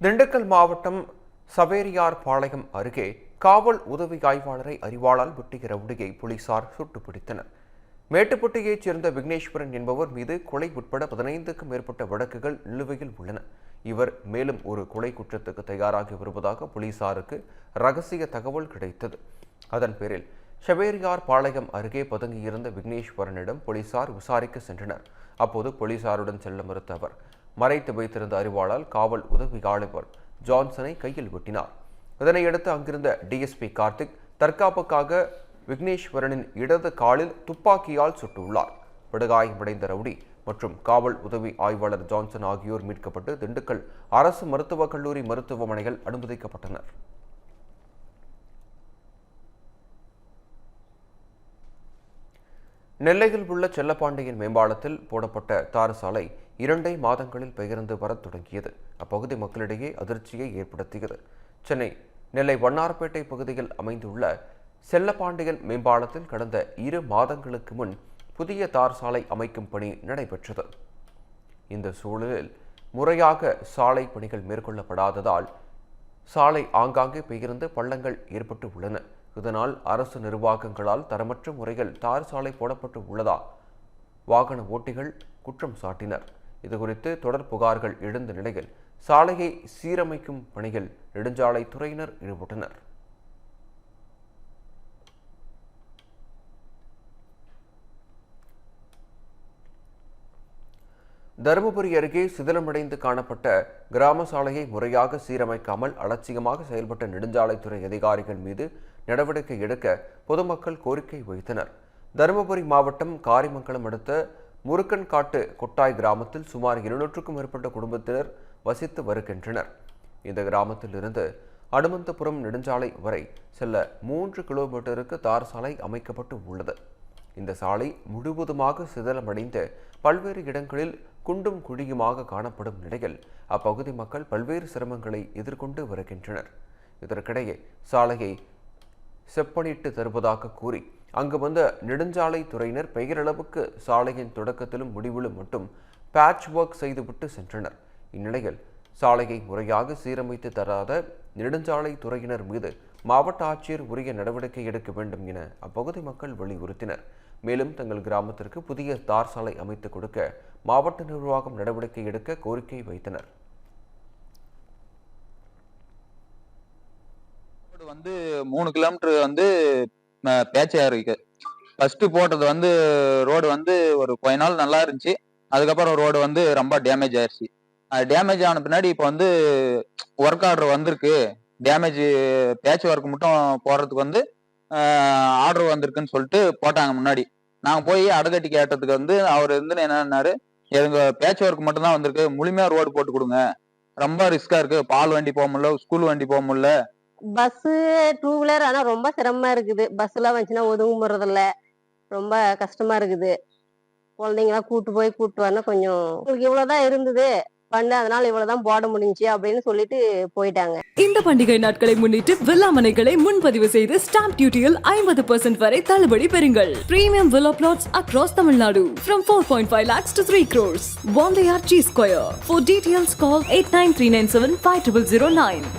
திண்டுக்கல் மாவட்டம் சவேரியார் பாளையம் அருகே காவல் உதவி ஆய்வாளரை அறிவாளால் வெட்டிய ரவுடியை போலீசார் சுட்டுப் பிடித்தனர். மேட்டுப்பட்டியைச் சேர்ந்த விக்னேஸ்வரன் என்பவர் மீது கொலை உட்பட 15க்கும் மேற்பட்ட வழக்குகள் நிலுவையில் உள்ளன. இவர் மேலும் ஒரு கொலை குற்றத்துக்கு தயாராகி வருவதாக போலீசாருக்கு ரகசிய தகவல் கிடைத்தது. அதன் பேரில் சவேரியார் பாளையம் அருகே பதுங்கியிருந்த விக்னேஸ்வரனிடம் போலீசார் விசாரிக்க சென்றனர். அப்போது போலீசாருடன் செல்ல மறுத்த அவர் மறைத்து வைத்திருந்த அறிவாளால் காவல் உதவி ஆய்வாளர் ஜான்சனை கையில் வெட்டினார். இதனையடுத்து அங்கிருந்த டிஎஸ்பி கார்த்திக் தற்காப்புக்காக விக்னேஸ்வரனின் இடது காலில் துப்பாக்கியால் சுட்டுள்ளார். படுகாயமடைந்த ரவுடி மற்றும் காவல் உதவி ஆய்வாளர் ஜான்சன் ஆகியோர் மீட்கப்பட்டு திண்டுக்கல் அரசு மருத்துவக் கல்லூரி மருத்துவமனையில் அனுமதிக்கப்பட்டனர். நெல்லையில் உள்ள செல்லப்பாண்டியன் மேம்பாலத்தில் போடப்பட்ட தார் சாலை 2 மாதங்களில் பெயர்ந்து வரத் தொடங்கியது. அப்பகுதி மக்களிடையே அதிர்ச்சியை ஏற்படுத்தியது. சென்னை நெல்லை வண்ணாரப்பேட்டை பகுதியில் அமைந்துள்ள செல்லப்பாண்டியன் மேம்பாலத்தில் கடந்த 2 மாதங்களுக்கு முன் புதிய தார் சாலை அமைக்கும் பணி நடைபெற்றது. இந்த சூழலில் முறையாக சாலை பணிகள் மேற்கொள்ளப்படாததால் சாலை ஆங்காங்கே பெயர்ந்து பள்ளங்கள் ஏற்பட்டு உள்ளன. இதனால் அரசு நிர்வாகங்களால் தரமற்ற முறையில் தார் சாலை போடப்பட்டு உள்ளதா வாகன ஓட்டிகள் குற்றம் சாட்டினர். இதுகுறித்து தொடர் புகார்கள் எழுந்த நிலையில் சாலையை சீரமைக்கும் பணியில் நெடுஞ்சாலைத்துறையினர் ஈடுபட்டனர். தருமபுரி அருகே சிதிலமடைந்து காணப்பட்ட கிராம சாலையை முறையாக சீரமைக்காமல் அலட்சியமாக செயல்பட்ட நெடுஞ்சாலைத்துறை அதிகாரிகள் மீது நடவடிக்கை எடுக்க பொதுமக்கள் கோரிக்கை வைத்தனர். தருமபுரி மாவட்டம் காரிமங்கலம் அடுத்த முருக்கன்காட்டு கொட்டாய் கிராமத்தில் சுமார் 200க்கும் மேற்பட்ட குடும்பத்தினர் வசித்து வருகின்றனர். இந்த கிராமத்தில் இருந்து அனுமந்தபுரம் நெடுஞ்சாலை வரை செல்ல 3 கிலோமீட்டருக்கு தார் சாலை அமைக்கப்பட்டு உள்ளது. இந்த சாலை முழுவதுமாக சிதிலமடைந்து பல்வேறு இடங்களில் குண்டும் குழியுமாக காணப்படும் நிலையில் அப்பகுதி மக்கள் பல்வேறு சிரமங்களை எதிர்கொண்டு வருகின்றனர். இதற்கிடையே சாலையை செப்பனிட்டு தருவதாக கூறி அங்கு வந்த நெடுஞ்சாலை துறையினர் பெயரளவுக்கு சாலையின் தொடக்கத்திலும் முடிவிலும் மட்டும் பேட்ச் ஒர்க் செய்துவிட்டு சென்றனர். இந்நிலையில் சாலையை முறையாக சீரமைத்து தராத நெடுஞ்சாலை துறையினர் மீது மாவட்ட ஆட்சியர் உரிய நடவடிக்கை எடுக்க வேண்டும் என அப்பகுதி மக்கள் வலியுறுத்தினர். மேலும் தங்கள் கிராமத்திற்கு புதிய தார் சாலை அமைத்துக் கொடுக்க மாவட்ட நிர்வாகம் நடவடிக்கை எடுக்க கோரிக்கை வைத்தனர். வந்து 3 கிலோமீட்டர் வந்து பேச்சையா இருக்கு. ஃபர்ஸ்ட் போட்டது வந்து ரோடு வந்து ஒரு கொஞ்ச நாள் நல்லா இருந்துச்சு. அதுக்கப்புறம் ரோடு வந்து ரொம்ப டேமேஜ் ஆயிடுச்சு. டேமேஜ் ஆன பின்னாடி இப்போ வந்து ஒர்க் ஆர்டர் வந்திருக்கு. டேமேஜ் பேட்ச் ஒர்க் மட்டும் போடுறதுக்கு வந்து ஆர்டர் வந்திருக்குன்னு சொல்லிட்டு போட்டாங்க. முன்னாடி நாங்கள் போய் அடகட்டி கேட்டதுக்கு வந்து அவர் வந்து என்னன்னாரு, எங்க பேட்ச் ஒர்க் மட்டும் தான் வந்திருக்கு, முழுமையா ரோடு போட்டு கொடுங்க, ரொம்ப ரிஸ்கா இருக்கு, பால் வண்டி போக முடியல, ஸ்கூல் வண்டி போக முடியல. பஸ் 2 வீலர் ஆனா ரொம்ப சிரமமா இருக்குது. பஸ் எல்லாம் வந்துச்சுன்னா ஒதுங்க முடியறதில்ல, ரொம்ப கஷ்டமா இருக்குது. குழந்தைங்களாம் கூட்டு வரணும். கொஞ்சம் உங்களுக்கு இவ்வளவுதான் இருந்தது பண்ண, அதனால இவ்வளவுதான் போட முடிஞ்சு அப்படின்னு சொல்லிட்டு போயிட்டாங்க. இந்த பண்டிகை நாட்களை முன்னிட்டு வில்லா மனைகளை முன்பதிவு செய்து ஸ்டாம்ப் டியூட்டியில் 50% வரை தள்ளுபடி பெறுங்கள். Premium villa plots across Tamil Nadu from 4.5 lakhs to 3 crores. One Day G Square. For details call 8939750009.